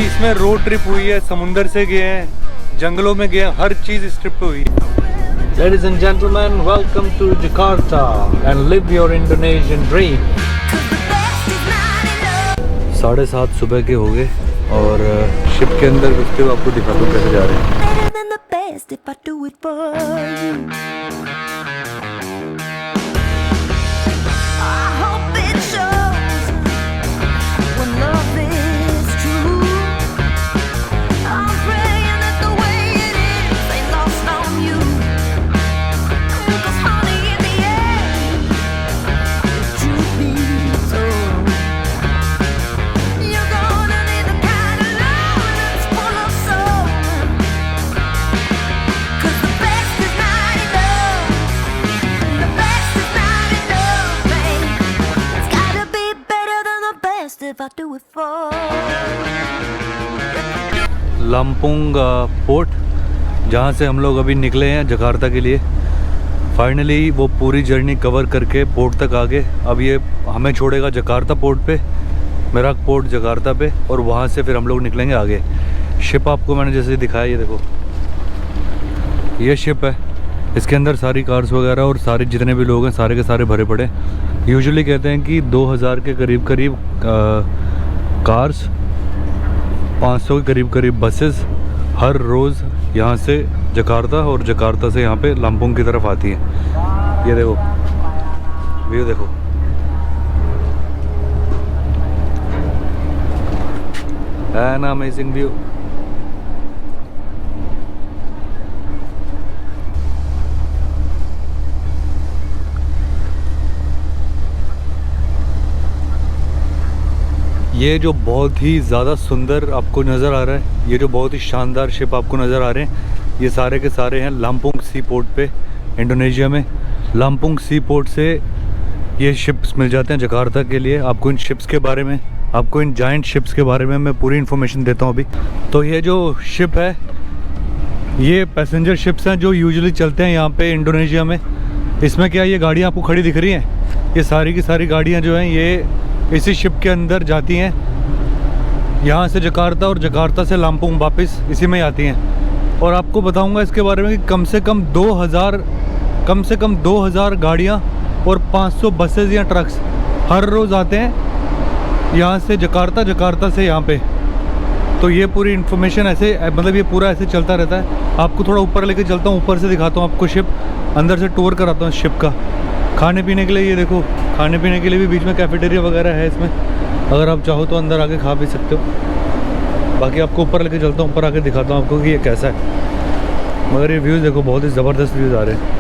इसमें road trip हुई है, समुंदर से गए हैं, जंगलों में गए हैं, हर चीज़ इस ट्रिप पे हुई है। Ladies and gentlemen, welcome to Jakarta and live your Indonesian dream. 7:30 सुबह के हो गए और शिप के अंदर घुसते हुए आपको दिखाता हूँ कैसे जा रहे हैं। लामपुंग पोर्ट, जहाँ से हम लोग अभी निकले हैं जकार्ता के लिए। फाइनली वो पूरी जर्नी कवर करके पोर्ट तक आ गए। अब ये हमें छोड़ेगा जकार्ता पोर्ट पे, मेराक पोर्ट जकार्ता पे, और वहाँ से फिर हम लोग निकलेंगे आगे। शिप आपको मैंने जैसे दिखाया, ये देखो ये शिप है, इसके अंदर सारी कार्स वगैरह और सारे जितने भी लोग हैं सारे के सारे भरे पड़े। यूजुअली कहते हैं कि 2000 के करीब करीब कार्स, 500 के करीब करीब बसेस हर रोज़ यहाँ से जकार्ता और जकार्ता से यहाँ पे लामपुंग की तरफ आती हैं। ये देखो व्यू देखो, एन अमेजिंग व्यू। ये जो बहुत ही ज़्यादा सुंदर आपको नज़र आ रहा है, ये जो बहुत ही शानदार शिप आपको नज़र आ रहे हैं, ये सारे के सारे हैं लामपुंग सी पोर्ट पे, इंडोनेशिया में। लामपुंग सी पोर्ट से ये शिप्स मिल जाते हैं जकार्ता के लिए। आपको इन शिप्स के बारे में, आपको इन जायंट शिप्स के बारे में मैं पूरी इन्फॉर्मेशन देता हूँ अभी। तो ये जो शिप है, ये पैसेंजर शिप्स हैं जो यूजुअली चलते हैं यहाँ पे इंडोनेशिया में। इसमें क्या, ये गाड़ियाँ आपको खड़ी दिख रही हैं, ये सारी की सारी गाड़ियाँ जो हैं ये इसी शिप के अंदर जाती हैं, यहाँ से जकार्ता और जकार्ता से लामपुंग वापस इसी में आती हैं। और आपको बताऊंगा इसके बारे में कि कम से कम 2000 गाड़ियाँ और 500 बसेस या ट्रक्स हर रोज़ आते हैं यहाँ से जकार्ता, जकार्ता से यहाँ पे। तो ये पूरी इन्फॉर्मेशन ऐसे, मतलब ये पूरा ऐसे चलता रहता है। आपको थोड़ा ऊपर लेके चलता हूँ, ऊपर से दिखाता हूँ आपको शिप, अंदर से टूर कराता हूँ शिप का। खाने पीने के लिए ये देखो, खाने पीने के लिए भी बीच में कैफेटेरिया वगैरह है इसमें, अगर आप चाहो तो अंदर आके खा भी सकते हो। बाकी आपको ऊपर लेके चलता हूँ, ऊपर आके दिखाता हूँ आपको कि ये कैसा है। मगर ये व्यूज़ देखो, बहुत ही ज़बरदस्त व्यूज़ आ रहे हैं।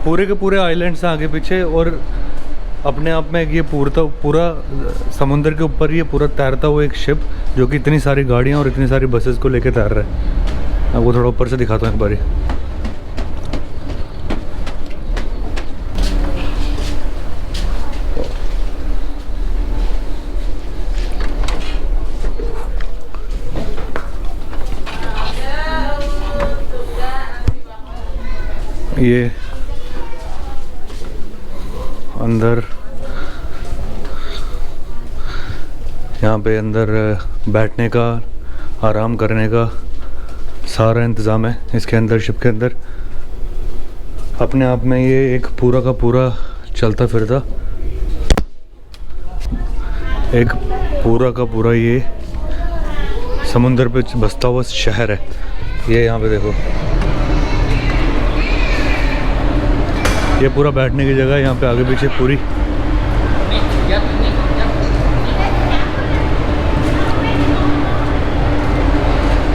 पूरे के पूरे आइलैंड्स हैं आगे पीछे, और अपने आप में ये पूरा समुंदर के ऊपर ये पूरा तैरता हुआ एक शिप, जो कि इतनी सारी गाड़ियाँ और इतनी सारी बसेस को लेके तैर रहा है। आपको थोड़ा ऊपर से दिखाता हूँ एक बारी। ये अंदर, यहाँ पे अंदर बैठने का, आराम करने का सारा इंतज़ाम है इसके अंदर, शिप के अंदर। अपने आप में ये एक पूरा का पूरा चलता फिरता, एक पूरा का पूरा ये समुंदर पे बसता हुआ शहर है। ये यहाँ पे देखो, ये पूरा बैठने की जगह है यहाँ पे, आगे पीछे पूरी।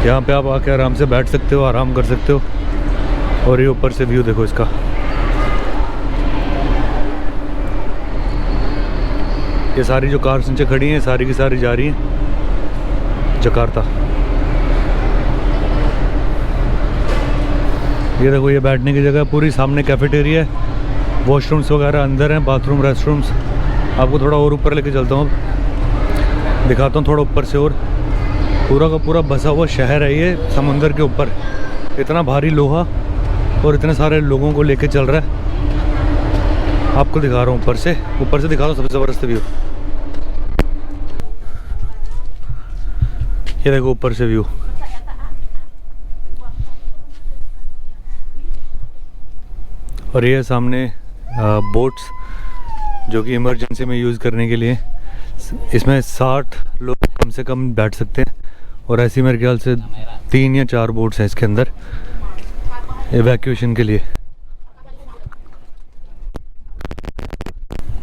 यहाँ पे आप आके आराम से बैठ सकते हो, आराम कर सकते हो। और ये ऊपर से व्यू देखो इसका। ये सारी जो कार्स नीचे खड़ी हैं सारी की सारी जा रही हैं जकार्ता। ये देखो, ये बैठने की जगह पूरी, सामने कैफेटेरिया है, वॉशरूम्स वगैरह अंदर हैं, बाथरूम, रेस्टरूम्स। आपको थोड़ा और ऊपर लेके चलता हूँ, दिखाता हूँ थोड़ा ऊपर से। और पूरा का पूरा बसा हुआ शहर है ये समुंदर के ऊपर। इतना भारी लोहा और इतने सारे लोगों को लेके चल रहा है। आपको दिखा रहा हूँ ऊपर से दिखा रहा हूँ सबसे ज़बरदस्त व्यू। ये देखो ऊपर से व्यू। और ये सामने बोट्स जो कि इमरजेंसी में यूज़ करने के लिए। इसमें 60 लोग कम से कम बैठ सकते हैं और ऐसी मेरे ख्याल से 3 या 4 बोट्स हैं इसके अंदर एवैक्यूएशन के लिए।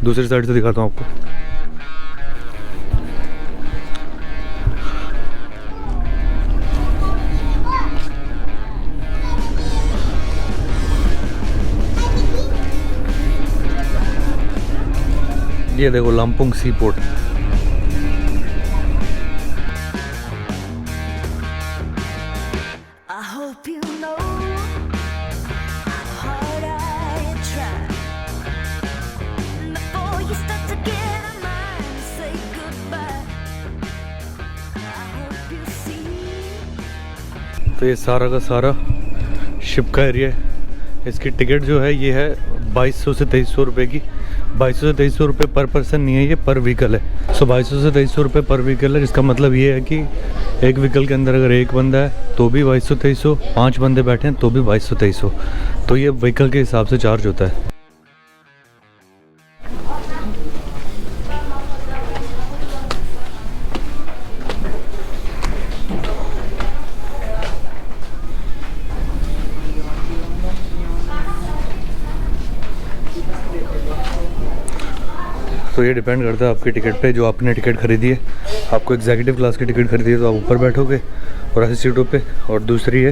दूसरी साइड से दिखाता हूँ आपको। ये देखो लंपुंग सी पोर्ट। तो ये सारा का सारा शिप का एरिया है। इसकी टिकट जो है ये है 2200 से 2300 रुपये की। 2200 से 2300 रुपये पर पर्सन नहीं है, ये पर व्हीकल है। सो 2200 से 2300 रुपये पर व्हीकल है, जिसका मतलब ये है कि एक व्हीकल के अंदर अगर एक बंदा है तो भी 2200-2300, 5 बंदे बैठे हैं तो भी 2200-2300। तो ये व्हीकल के हिसाब से चार्ज होता है। तो ये डिपेंड करता है आपकी टिकट पे, जो आपने टिकट खरीदी है। आपको एग्जीक्यूटिव क्लास की टिकट खरीदी है तो आप ऊपर बैठोगे और ऐसी सीटों पे, और दूसरी है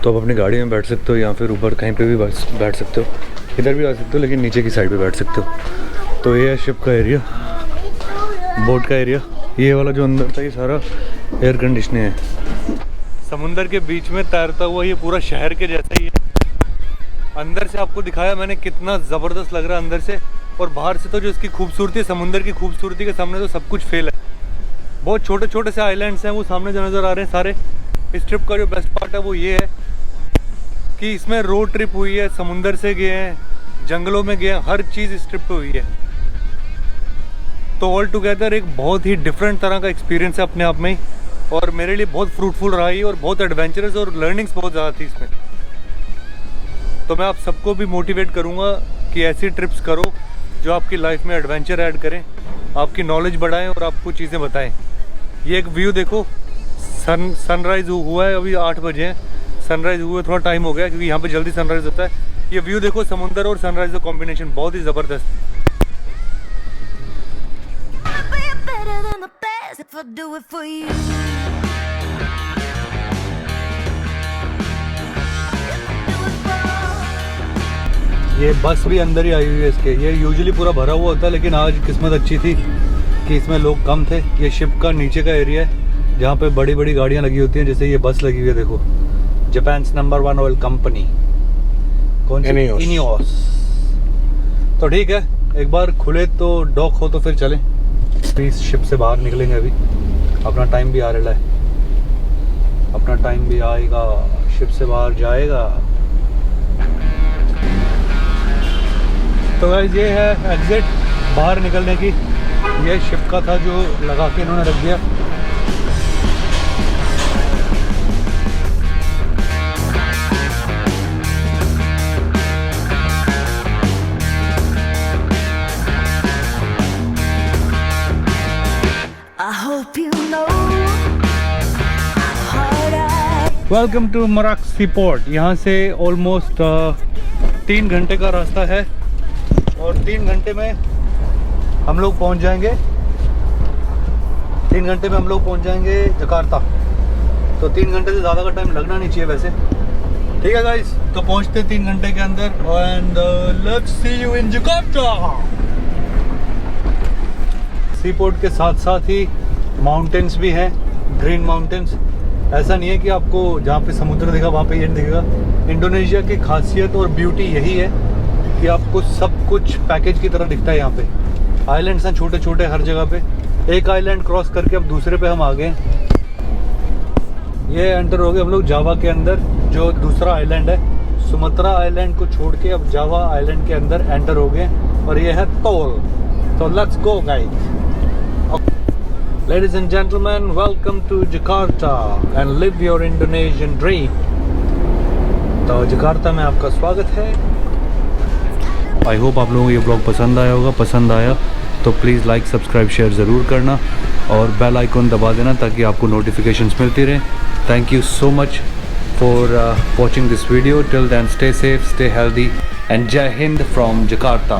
तो आप अपनी गाड़ी में बैठ सकते हो या फिर ऊपर कहीं पे भी बैठ सकते हो। इधर भी आ सकते हो लेकिन नीचे की साइड पे बैठ सकते हो। तो ये है शिप का एरिया, बोट का एरिया। ये वाला जो अंदर था ये सारा एयर कंडीशनिंग है। समुंदर के बीच में तैरता हुआ ये पूरा शहर के जैसा ही है। अंदर से आपको दिखाया मैंने कितना ज़बरदस्त लग रहा है अंदर से, और बाहर से तो जो इसकी खूबसूरती है, समुंदर की खूबसूरती के सामने तो सब कुछ फेल है। बहुत छोटे छोटे से आइलैंड्स हैं वो सामने जो नज़र आ रहे हैं सारे। इस ट्रिप का जो बेस्ट पार्ट है वो ये है कि इसमें रोड ट्रिप हुई है, समुंदर से गए हैं, जंगलों में गए हैं, हर चीज़ इस ट्रिप पे हुई है। तो ऑल टुगेदर एक बहुत ही डिफरेंट तरह का एक्सपीरियंस है अपने आप में ही, और मेरे लिए बहुत फ्रूटफुल रहा ही, और बहुत एडवेंचरस और लर्निंग्स बहुत ज़्यादा थी इसमें। तो मैं आप सबको भी मोटिवेट करूँगा कि ऐसी ट्रिप्स करो जो आपकी लाइफ में एडवेंचर ऐड करें, आपकी नॉलेज बढ़ाएं और आपको चीज़ें बताएं। ये एक व्यू देखो, सनराइज़ हुआ है, अभी 8 बजे हैं। सनराइज़ हुए थोड़ा टाइम हो गया क्योंकि यहाँ पे जल्दी सनराइज़ होता है। ये व्यू देखो, समुंदर और सनराइज़ का कॉम्बिनेशन बहुत ही ज़बरदस्त। ये बस भी अंदर ही आई हुई है इसके। ये यूजुअली पूरा भरा हुआ होता है लेकिन आज किस्मत अच्छी थी कि इसमें लोग कम थे। ये शिप का नीचे का एरिया है जहाँ पे बड़ी बड़ी गाड़ियाँ लगी होती हैं, जैसे ये बस लगी हुई है देखो, जापान्स नंबर 1 ऑयल कंपनी, कौन सी? इनियोस। तो ठीक है, एक बार खुले तो डॉक हो तो फिर चलें। इस शिप से बाहर निकलेंगे अभी, अपना टाइम भी आ रहा है, अपना टाइम भी आएगा, शिप से बाहर जाएगा। तो गाइस ये है एग्जिट बाहर निकलने की। ये शिप का था जो लगा के इन्होंने रख दिया। Welcome to Merak sea port. यहाँ से ऑलमोस्ट 3 घंटे का रास्ता है, और 3 घंटे में हम लोग पहुँच जाएंगे। 3 घंटे में हम लोग पहुँच जाएंगे जकार्ता। तो 3 घंटे से ज़्यादा का टाइम लगना नहीं चाहिए वैसे। ठीक है गाइस, तो पहुँचते 3 घंटे के अंदर, and let's see you in Jakarta. Sea port के साथ साथ ही माउंटेन्स भी हैं, ग्रीन माउंटेन्स। ऐसा नहीं है कि आपको जहाँ पे समुद्र दिखा वहाँ पे ये दिखेगा। इंडोनेशिया की खासियत और ब्यूटी यही है कि आपको सब कुछ पैकेज की तरह दिखता है। यहाँ पे आइलैंड्स हैं छोटे छोटे हर जगह पे। एक आइलैंड क्रॉस करके अब दूसरे पे हम आ गए। ये एंटर हो गए हम लोग जावा के अंदर, जो दूसरा आइलैंड है। सुमात्रा आइलैंड को छोड़ के अब जावा आइलैंड के अंदर एंटर हो गए और ये है तोल। तो let's go guys. Ladies and gentlemen, welcome to Jakarta and live your Indonesian dream। तो जकार्ता में आपका स्वागत है। आई होप आप लोगों को ये ब्लॉग पसंद आया होगा। पसंद आया तो प्लीज़ लाइक सब्सक्राइब शेयर ज़रूर करना और बेल आइकॉन दबा देना ताकि आपको नोटिफिकेशंस मिलती रहें। Thank you so much for watching this video. Till then stay safe, stay healthy and Jai Hind from Jakarta.